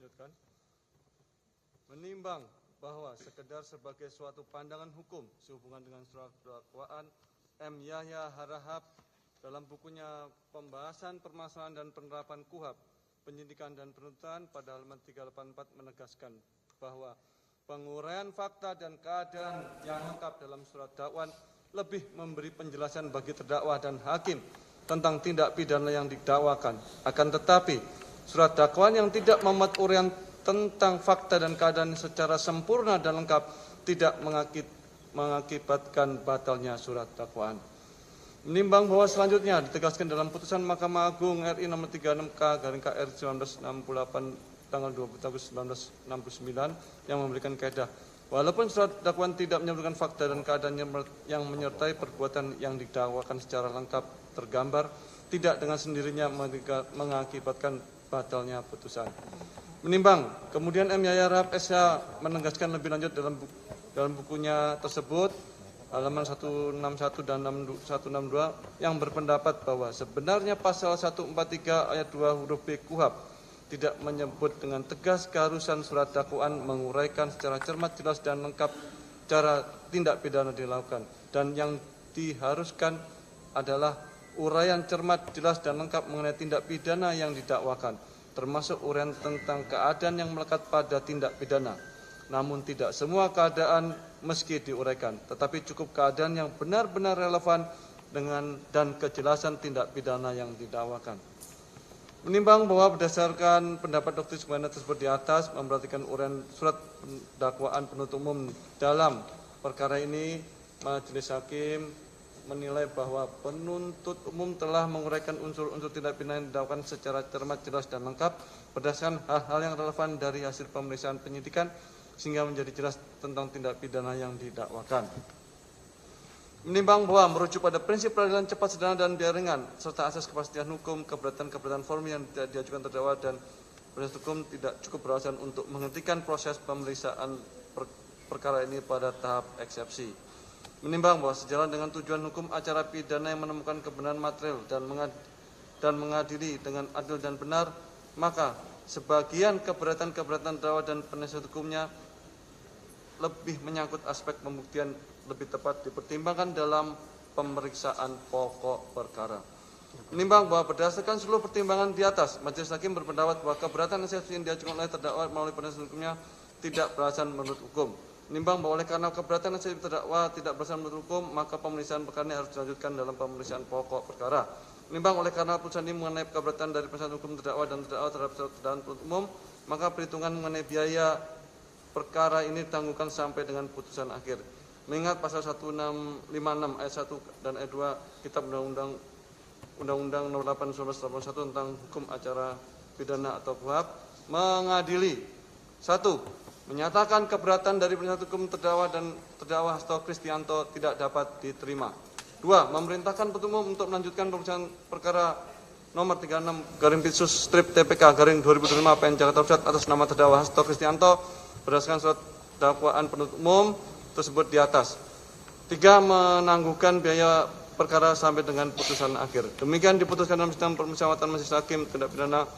lanjutkan. Menimbang bahwa sekedar sebagai suatu pandangan hukum sehubungan dengan surat dakwaan M. Yahya Harahap dalam bukunya Pembahasan Permasalahan dan Penerapan KUHP, Penyidikan dan Penuntutan pada halaman 384 menegaskan bahwa penguraian fakta dan keadaan yang lengkap dalam surat dakwaan lebih memberi penjelasan bagi terdakwa dan hakim tentang tindak pidana yang didakwakan. Akan tetapi, surat dakwaan yang tidak memuat uraian tentang fakta dan keadaan secara sempurna dan lengkap tidak mengakibatkan batalnya surat dakwaan. Menimbang bahwa selanjutnya ditegaskan dalam putusan Mahkamah Agung RI nomor 36K/KR 1968 tanggal 20 Agustus 1969 yang memberikan kaedah, walaupun surat dakwaan tidak menyebutkan fakta dan keadaan yang menyertai perbuatan yang didakwakan secara lengkap tergambar, tidak dengan sendirinya mengakibatkan batalnya putusan. Menimbang, kemudian M. Yahya Harahap SH menegaskan lebih lanjut dalam bukunya tersebut, halaman 161 dan 162, yang berpendapat bahwa sebenarnya pasal 143 ayat 2 huruf B KUHP tidak menyebut dengan tegas keharusan surat dakwaan menguraikan secara cermat, jelas, dan lengkap cara tindak pidana dilakukan. Dan yang diharuskan adalah uraian cermat, jelas, dan lengkap mengenai tindak pidana yang didakwakan, termasuk uraian tentang keadaan yang melekat pada tindak pidana. Namun tidak semua keadaan meski diuraikan, tetapi cukup keadaan yang benar-benar relevan dengan dan kejelasan tindak pidana yang didakwakan. Menimbang bahwa berdasarkan pendapat Dr. Sugana tersebut di atas, memperhatikan uraian surat dakwaan penuntut umum dalam perkara ini, Majelis Hakim menilai bahwa penuntut umum telah menguraikan unsur-unsur tindak pidana yang didakwakan secara cermat, jelas, dan lengkap berdasarkan hal-hal yang relevan dari hasil pemeriksaan penyidikan sehingga menjadi jelas tentang tindak pidana yang didakwakan. Menimbang bahwa merujuk pada prinsip peradilan cepat, sederhana, dan biaya ringan serta asas kepastian hukum, keberatan formil yang tidak diajukan terdakwa dan penasihat hukum tidak cukup beralasan untuk menghentikan proses pemeriksaan perkara ini pada tahap eksepsi. Menimbang bahwa sejalan dengan tujuan hukum acara pidana yang menemukan kebenaran material dan mengadili dengan adil dan benar, maka sebagian keberatan terdakwa dan penasihat hukumnya lebih menyangkut aspek pembuktian lebih tepat dipertimbangkan dalam pemeriksaan pokok perkara. Menimbang bahwa berdasarkan seluruh pertimbangan di atas, Majelis Hakim berpendapat bahwa keberatan eksepsi yang diajukan oleh terdakwa melalui penasihat hukumnya tidak beralasan menurut hukum. Menimbang bahwa oleh karena keberatan eksepsi terdakwa tidak beralasan menurut hukum, maka pemeriksaan perkara ini harus dilanjutkan dalam pemeriksaan pokok perkara. Menimbang oleh karena putusan ini mengenai keberatan dari penasihat hukum terdakwa dan terdakwa terhadap terdakwa penuntut umum, maka perhitungan mengenai biaya perkara ini ditangguhkan sampai dengan putusan akhir. Mengingat pasal 1656 ayat 1 dan ayat 2 Kitab Undang-Undang Nomor 8 1981 tentang hukum acara pidana atau KUHP mengadili: 1. Menyatakan keberatan dari penasihat hukum terdakwa dan terdakwa Hasto Kristianto tidak dapat diterima. 2. Memerintahkan penuntut umum untuk melanjutkan pemeriksaan perkara nomor 36/TPK/2025 PN Jakarta Pusat atas nama terdakwa Hasto Kristianto berdasarkan surat dakwaan penuntut umum tersebut di atas. 3. Menangguhkan biaya perkara sampai dengan putusan akhir. Demikian diputuskan dalam sidang permusyawaratan Majelis Hakim tindak pidana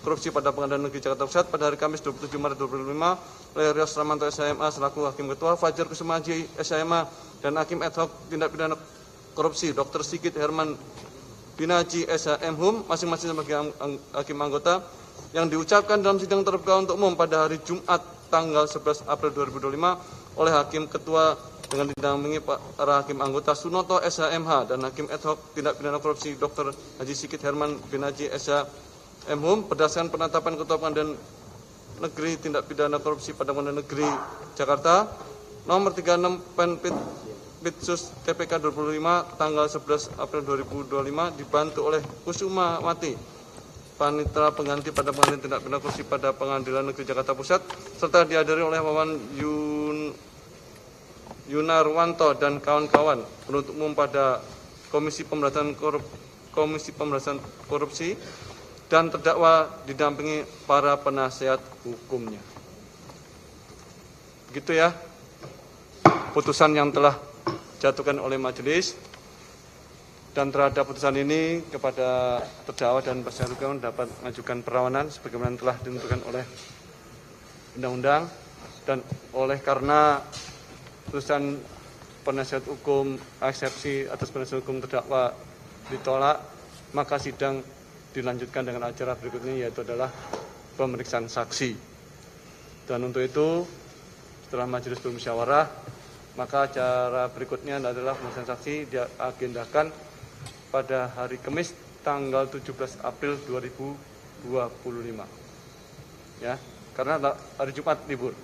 korupsi pada Pengadilan Negeri Jakarta Pusat pada hari Kamis 27 Maret 2025 oleh Rios Ramanto SHMA selaku Hakim Ketua, Fajar Kusuma Haji SHMA dan Hakim Ad hoc tindak pidana korupsi Dr. Sigit Herman Binaji SHM masing-masing sebagai hakim anggota, yang diucapkan dalam sidang terbuka untuk umum pada hari Jumat tanggal 11 April 2025 oleh Hakim Ketua dengan didampingi para hakim anggota Sunoto SHMH dan Hakim Ad hoc tindak pidana korupsi Dr. Haji Sigit Herman Binaji SHM berdasarkan penetapan Ketua Pengadilan Negeri tindak pidana korupsi pada Pengadilan Negeri Jakarta nomor 36 Pitsus TPK 25 tanggal 11 April 2025 dibantu oleh Kusuma Wati, panitera pengganti pada Pengadilan Tindak Pidana Korupsi pada Pengadilan Negeri Jakarta Pusat, serta dihadiri oleh Wawan Yunarwanto dan kawan-kawan penuntut umum pada Komisi Pemberantasan Korupsi dan terdakwa didampingi para penasihat hukumnya. Begitu ya putusan yang telah jatuhkan oleh majelis, dan terhadap putusan ini kepada terdakwa dan penasihat hukum dapat mengajukan perlawanan sebagaimana telah ditentukan oleh undang-undang, dan oleh karena putusan penasihat hukum eksepsi atas penasihat hukum terdakwa ditolak, maka sidang dilanjutkan dengan acara berikutnya, yaitu adalah pemeriksaan saksi. Dan untuk itu, setelah majelis bermusyawarah, maka acara berikutnya adalah pemeriksaan saksi diagendakan pada hari Kamis tanggal 17 April 2025. Ya, karena hari Jumat libur.